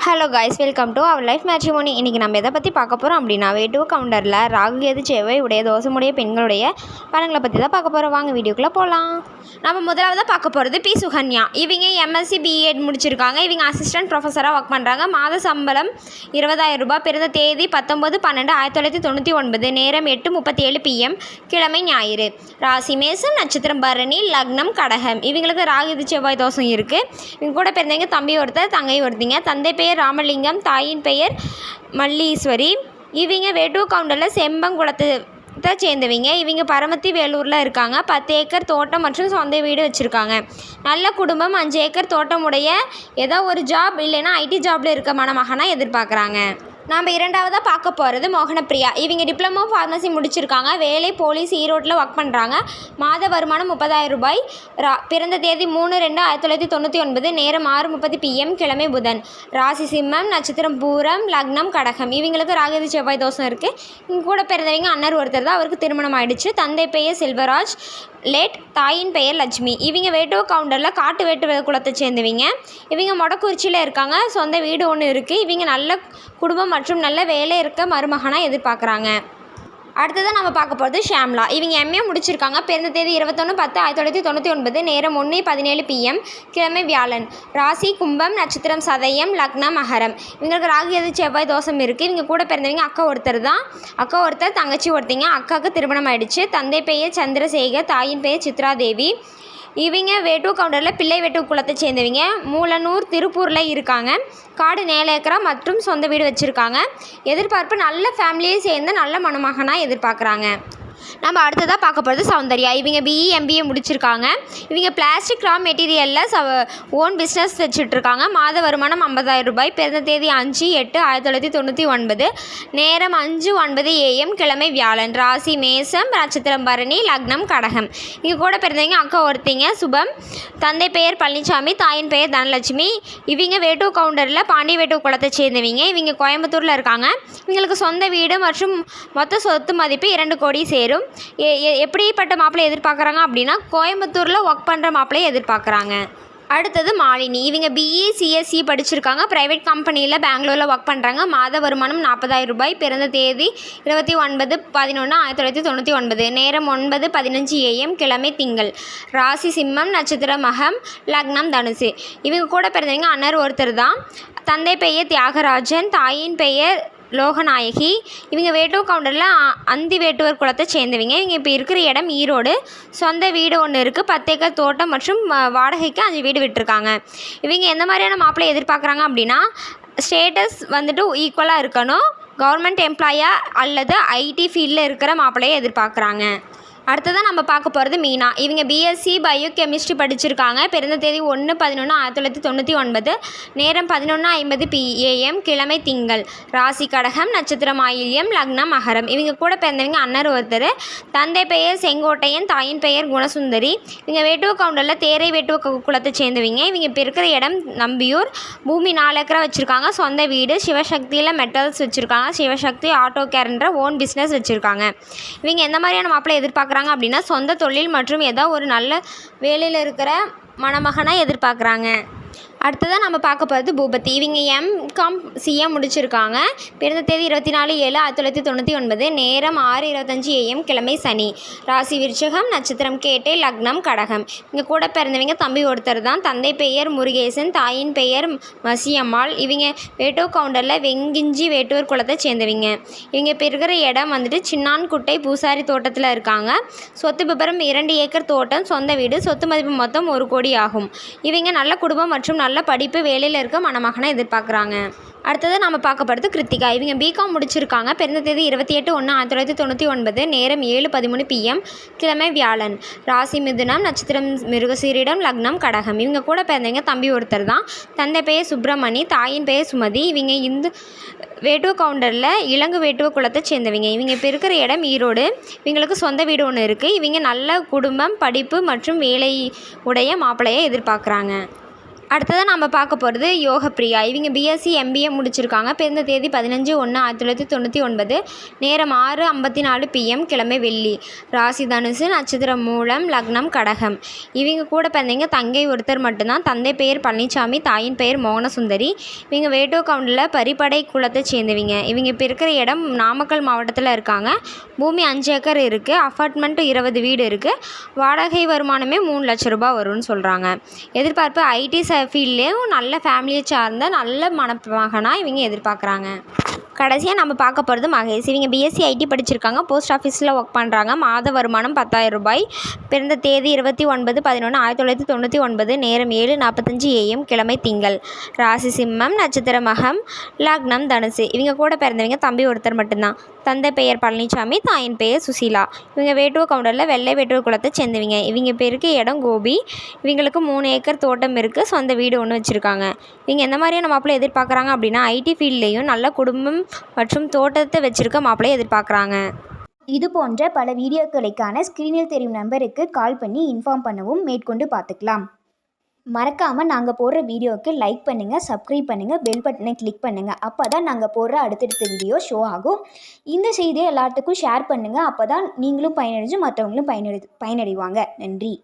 Hello guys, welcome to our life matrimony. இன்றைக்கி நம்ம எதை பற்றி பார்க்க போகிறோம் அப்படின்னா, வேட்டுவ கவுண்டரில் ராகு கேது செவ்வாய் உடைய தோஷமுடைய பெண்களுடைய பலன்களை பற்றி தான் பார்க்க போகிறோம். வாங்க வீடியோக்குள்ளே போகலாம். நம்ம முதலாவதாக பார்க்க போகிறது பி சுகன்யா. இவங்க எம்எஸ்சி பிஎட் முடிச்சிருக்காங்க. இவங்க அசிஸ்டன்ட் ப்ரொஃபஸராக ஒர்க் பண்ணுறாங்க. மாத சம்பளம் 20,000 ரூபாய். பிறந்த தேதி 19/12/1999. நேரம் 8:37 PM. கிழமை ஞாயிறு. ராசி மேசம், நட்சத்திரம் பரணி, லக்னம் கடகம். இவங்களுக்கு ராகு கேது செவ்வாய் தோஷம் இருக்குது. இவங்க கூட பிறந்தவங்க தம்பி ஒருத்தர், தங்கை ஒருத்திங்க. தந்தை பெயர் ராமலிங்கம், தாயின் பெயர் மல்லீஸ்வரி. இவங்க வேட்டுவ கவுண்டரில் செம்பங்குளத்தை சேர்ந்தவங்க. இவங்க பரமத்தி வேலூரில் இருக்காங்க. 10 ஏக்கர் தோட்டம் மற்றும் சொந்த வீடு வச்சுருக்காங்க. நல்ல குடும்பம். 5 ஏக்கர் தோட்டம் உடைய ஏதோ ஒரு ஜாப் இல்லைன்னா ஐடி ஜாபில் இருக்க மணமகனாக எதிர்பார்க்குறாங்க. நாம் இரண்டாவதாக பார்க்க போகிறது மோகனப்பிரியா. இவங்க டிப்ளமோ ஃபார்மசி முடிச்சிருக்காங்க. வேலை போலீஸ், ஈரோட்டில் ஒர்க் பண்ணுறாங்க. மாத வருமானம் 30,000 ரூபாய். பிறந்த தேதி 3/2/1999. நேரம் 6:30 PM. கிழமை புதன். ராசி சிம்மம், நட்சத்திரம் பூரம், லக்னம் கடகம். இவங்களுக்கு ராகு கேது செவ்வாய் தோஷம் இருக்குது. இவங்க கூட பிறந்தவங்க அண்ணர் ஒருத்தர் தான். அவருக்கு திருமணம் ஆயிடுச்சு. தந்தை பெயர் செல்வராஜ் லேட், தாயின் பெயர் லட்சுமி. இவங்க வேட்டுவ கவுண்டரில் காட்டு வேட்டு குலத்தை சேர்ந்தவங்க. இவங்க மொடக்குறிச்சியில் இருக்காங்க. சொந்த வீடு ஒன்று இருக்குது. இவங்க நல்ல குடும்பம் மற்றும் நல்ல வேலை இருக்க மருமகனாக எதிர்பார்க்குறாங்க. அடுத்ததான் நம்ம பார்க்க போகிறது ஷாம்லா. இவங்க எம்ஏ முடிச்சிருக்காங்க. பிறந்த தேதி 21/10/1999. நேரம் 1:17 PM. கிழமை வியாழன். ராசி கும்பம், நட்சத்திரம் சதயம், லக்னம் மகரம். இவங்களுக்கு ராகு கேது செவ்வாய் தோஷம் இருக்குது. இவங்க கூட பிறந்தவங்க அக்கா ஒருத்தர் தான். அக்கா ஒருத்தர், தங்கச்சி ஒருத்திங்க. அக்காவுக்கு திருமணம் ஆயிடுச்சு. தந்தை பெயர் சந்திரசேகர், தாயின் பெயர் சித்ராதேவி. இவங்க வேட்டுவ கவுண்டரில் பிள்ளை வேட்டுவ குலத்தை சேர்ந்தவங்க. மூலனூர், திருப்பூரில் இருக்காங்க. காடு 4 ஏக்கரா மற்றும் சொந்த வீடு வச்சுருக்காங்க. எதிர்பார்ப்பு நல்ல ஃபேமிலியை சேர்ந்து நல்ல மணமகனாக எதிர்பார்க்குறாங்க. நம்ம அடுத்ததாக பார்க்க போகிறது சௌந்தர்யா. இவங்க பிஇ MBA முடிச்சிருக்காங்க. இவங்க பிளாஸ்டிக் ரா மெட்டீரியலில் ஓன் பிஸ்னஸ் வச்சுட்ருக்காங்க. மாத வருமானம் 50,000 ரூபாய். பிறந்த தேதி 5/8/1999. நேரம் 5:09 AM. கிழமை வியாழன். ராசி மேசம், நட்சத்திரம் பரணி, லக்னம் கடகம். இங்கே கூட பிறந்தவங்க அக்கா ஒருத்திங்க சுபம். தந்தை பெயர் பழனிசாமி, தாயின் பெயர் தனலட்சுமி. இவங்க வேட்டுவ கவுண்டரில் பாண்டி வேட்டுவ குலத்தை சேர்ந்தவங்க. இவங்க கோயம்புத்தூரில் இருக்காங்க. இவங்களுக்கு சொந்த வீடு மற்றும் மொத்த சொத்து மதிப்பு 2 கோடி சேரும். எப்படிப்பட்ட மாப்பிள்ளை எதிர்பார்க்குறாங்க அப்படின்னா, கோயம்புத்தூரில் ஒர்க் பண்ணுற மாப்பிள்ளையை எதிர்பார்க்குறாங்க. அடுத்தது மாலினி. இவங்க BE CSE படிச்சிருக்காங்க. ப்ரைவேட் கம்பெனியில் பெங்களூரில் ஒர்க் பண்ணுறாங்க. மாத வருமானம் 40,000 ரூபாய். பிறந்த தேதி 29/11/1999. நேரம் 9:15 AM. கிழமை திங்கள். ராசி சிம்மம், நட்சத்திரம் மகம், லக்னம் தனுசு. இவங்க கூட பிறந்தவங்க அண்ணர் ஒருத்தர் தான். தந்தை பெயர் தியாகராஜன், தாயின் பெயர் லோகநாயகி. இவங்க வேட்டுவ கவுண்டரில் அந்தி வேட்டுவர் குலத்தை சேர்ந்தவங்க. இவங்க இப்போ இருக்கிற இடம் ஈரோடு. சொந்த வீடு ஒன்று இருக்குது. 10 ஏக்கர் தோட்டம் மற்றும் வாடகைக்கு 5 வீடு விட்டுருக்காங்க. இவங்க எந்த மாதிரியான மாப்பிள்ளை எதிர்பார்க்குறாங்க அப்படின்னா, ஸ்டேட்டஸ் வந்துட்டு ஈக்குவலாக இருக்கணும். கவர்மெண்ட் எம்ப்ளாயாக அல்லது ஐடி ஃபீல்டில் இருக்கிற மாப்பிள்ளையை எதிர்பார்க்குறாங்க. அடுத்ததான் நம்ம பார்க்க போகிறது மீனா. இவங்க BSc பயோ கெமிஸ்ட்ரி படிச்சிருக்காங்க. பிறந்த தேதி 1/11/1999. நேரம் 11:50 PM. கிழமை திங்கள். ராசி கடகம், நட்சத்திரம் ஆயில்யம், லக்னம் மகரம். இவங்க கூட பிறந்தவங்க அண்ணர் ஒருத்தர். தந்தை பெயர் செங்கோட்டையன், தாயின் பெயர் குணசுந்தரி. இவங்க வேட்டுவ கவுண்டரில் தேரை வேட்டுவ குலத்தை சேர்ந்தவங்க. இவங்க இப்போ இருக்கிற இடம் நம்பியூர். பூமி 4 ஏக்கரா வச்சுருக்காங்க. சொந்த வீடு. சிவசக்தியில் மெட்டல்ஸ் வச்சுருக்காங்க. சிவசக்தி ஆட்டோ கேர்ன்ற ஓன் பிஸ்னஸ் வச்சுருக்காங்க. இவங்க எந்த மாதிரியான மாப்பிள்ளை எதிர்பார்க்குறாங்க அப்படின்னா, சொந்த தொழில் மற்றும் ஏதோ ஒரு நல்ல வேலையில் இருக்கிற மணமகனாக எதிர்பார்க்குறாங்க. அடுத்ததாக நம்ம பார்க்க போகிறது பூபதி. இவங்க MCom CA முடிச்சிருக்காங்க. பிறந்த தேதி 24/7/1999. நேரம் 6:25 AM. கிழமை சனி. ராசி விருச்சகம், நட்சத்திரம் கேட்டை, லக்னம் கடகம். இங்கே கூட பிறந்தவங்க தம்பி ஒருத்தர் தான். தந்தை பெயர் முருகேசன், தாயின் பெயர் மசியம்மாள். இவங்க வேட்டுவ கவுண்டரில் வெங்கிஞ்சி வேட்டுவர் குலத்தை சேர்ந்தவங்க. இவங்க இப்போ இருக்கிற இடம் வந்துட்டு சின்னான்குட்டை பூசாரி தோட்டத்தில் இருக்காங்க. சொத்து விபரம் 2 ஏக்கர் தோட்டம், சொந்த வீடு. சொத்து மதிப்பு மொத்தம் 1 கோடி ஆகும். இவங்க நல்ல குடும்பம் மற்றும் நல்ல படிப்பு, வேலையில் இருக்க மணமகனை எதிர்பார்க்குறாங்க. அடுத்தது நம்ம பார்க்க போகிறது கிருத்திகா. இவங்க BCom முடிச்சிருக்காங்க. பிறந்த தேதி 28/1/1999. நேரம் 7:13 PM. கிழமை வியாழன். ராசி மிதுனம், நட்சத்திரம் மிருகசீரிடம், லக்னம் கடகம். இவங்க கூட பிறந்தவங்க தம்பி ஒருத்தர் தான். தந்தை பெயர் சுப்பிரமணி, தாயின் பெயர் சுமதி. இவங்க இந்து வேட்டுவ கவுண்டரில் இளங்கு வேட்டுவ குலத்தை சேர்ந்தவங்க. இவங்க இப்போ இருக்கிற இடம் ஈரோடு. இவங்களுக்கு சொந்த வீடு ஒன்று இருக்குது. இவங்க நல்ல குடும்பம், படிப்பு மற்றும் வேலை உடைய மாப்பிள்ளையை எதிர்பார்க்குறாங்க. அடுத்ததாக நம்ம பார்க்க போகிறது யோகப்பிரியா. இவங்க பிஎஸ்சி எம்பிஏ முடிச்சிருக்காங்க. பிறந்த தேதி 15/1/1999. நேரம் 6:54 PM, கிழமை வெள்ளி. ராசி தனுசு, நட்சத்திரம் மூலம், லக்னம் கடகம். இவங்க கூட பிறந்தவங்க தங்கை ஒருத்தர் மட்டும்தான். தந்தை பெயர் பழனிசாமி, தாயின் பெயர் மோகனசுந்தரி. இவங்க வேட்டுவ கவுண்டில் பரிப்படை குலத்தை சேர்ந்தவங்க. இவங்க இப்போ இருக்கிற இடம் நாமக்கல் மாவட்டத்தில் இருக்காங்க. பூமி 5 ஏக்கர் இருக்குது. அப்பார்ட்மெண்ட் 20 வீடு இருக்குது. வாடகை வருமானமே 3 லட்ச ரூபாய் வரும்னு சொல்கிறாங்க. எதிர்பார்ப்பு ஐடி ஃபீல்ட்லேயும் நல்ல ஃபேமிலியை சார்ந்த நல்ல மணமகனாக இவங்க எதிர்பார்க்குறாங்க. கடைசியாக நம்ம பார்க்க போகிறது மகேஷ். இவங்க பிஎஸ்சி ஐடி படிச்சிருக்காங்க. போஸ்ட் ஆஃபீஸில் ஒர்க் பண்ணுறாங்க. மாத வருமானம் 10,000 ரூபாய். பிறந்த தேதி 29/11/1999. நேரம் 7:45 AM, கிழமை திங்கள். ராசி சிம்மம், நட்சத்திர மகம், லக்னம் தனுசு. இவங்க கூட பிறந்தவங்க தம்பி ஒருத்தர் மட்டும்தான். தந்தை பெயர் பழனிசாமி, தாயின் பெயர் சுசீலா. இவங்க வேட்டுவ கவுண்டரில் வெள்ளை வேட்டுவ குலத்தை சேர்ந்தவங்க. இவங்க பேருக்கு இடம் கோபி. இவங்களுக்கு 3 ஏக்கர் தோட்டம் இருக்குது. சொந்த வீடு ஒன்று வச்சுருக்காங்க. இவங்க எந்த மாதிரியான மாப்பிள்ளை எதிர்பார்க்குறாங்க அப்படின்னா ஐடி ஃபீல்ட்லேயும் நல்ல குடும்பம் மற்றும் தோட்டத்தை வச்சுருக்க மாப்பிள்ளையை எதிர்பார்க்குறாங்க. இது போன்ற பல வீடியோக்களுக்கான ஸ்க்ரீனில் தெரியும் நம்பருக்கு கால் பண்ணி இன்ஃபார்ம் பண்ணவும் மேற்கொண்டு பார்த்துக்கலாம். மறக்காமல் நாங்கள் போடுற வீடியோவுக்கு லைக் பண்ணுங்கள், சப்ஸ்கிரைப் பண்ணுங்கள், பெல் பட்டனை கிளிக் பண்ணுங்கள். அப்போ தான் நாங்கள் போடுற அடுத்தடுத்த வீடியோ ஷோ ஆகும். இந்த செய்தியை எல்லாத்துக்கும் ஷேர் பண்ணுங்கள். அப்போ தான் நீங்களும் பயனடைஞ்சு மற்றவங்களும் பயனடைவாங்க. நன்றி.